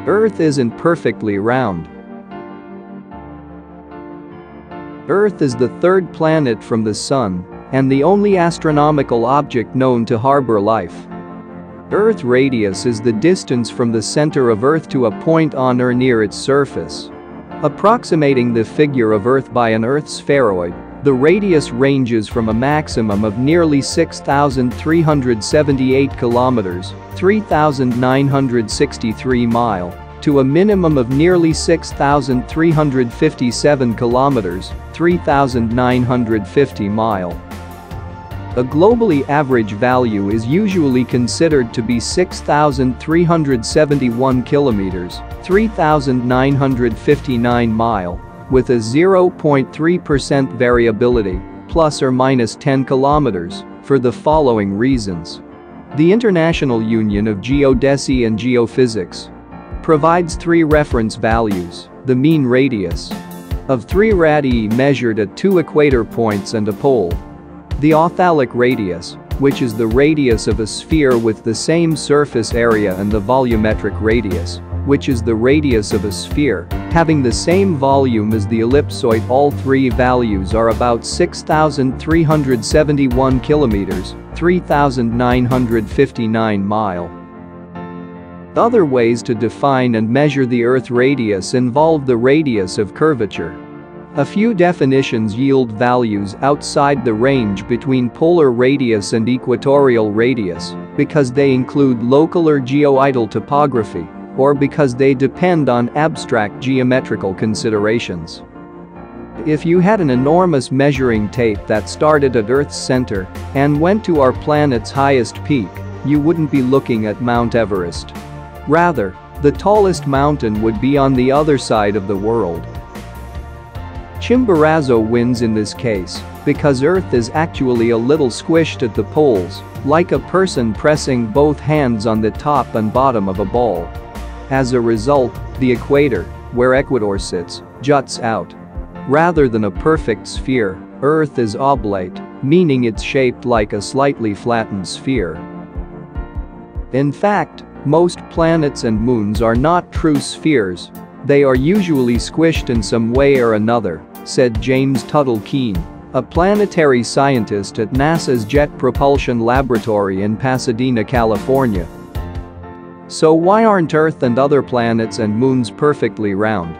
Earth isn't perfectly round. Earth is the third planet from the Sun and the only astronomical object known to harbor life. Earth radius is the distance from the center of Earth to a point on or near its surface. Approximating the figure of Earth by an Earth spheroid, the radius ranges from a maximum of nearly 6,378 kilometers, 3,963 miles, to a minimum of nearly 6,357 kilometers, 3,950 miles. A globally average value is usually considered to be 6,371 kilometers, 3,959 miles, with a 0.3% variability, plus or minus 10 kilometers, for the following reasons. The International Union of Geodesy and Geophysics provides three reference values: the mean radius of 3 radii measured at 2 equator points and a pole, the authalic radius, which is the radius of a sphere with the same surface area, and the volumetric radius, which is the radius of a sphere having the same volume as the ellipsoid. All three values are about 6,371 kilometers, 3,959 miles. Other ways to define and measure the Earth radius involve the radius of curvature. A few definitions yield values outside the range between polar radius and equatorial radius because they include local or geoidal topography, or because they depend on abstract geometrical considerations. If you had an enormous measuring tape that started at Earth's center and went to our planet's highest peak, you wouldn't be looking at Mount Everest. Rather, the tallest mountain would be on the other side of the world. Chimborazo wins in this case because Earth is actually a little squished at the poles, like a person pressing both hands on the top and bottom of a ball. As a result, the equator, where Ecuador sits, juts out. Rather than a perfect sphere, Earth is oblate, meaning it's shaped like a slightly flattened sphere. In fact, most planets and moons are not true spheres. They are usually squished in some way or another, said James Tuttle Keane, a planetary scientist at NASA's Jet Propulsion Laboratory in Pasadena, California. So why aren't Earth and other planets and moons perfectly round?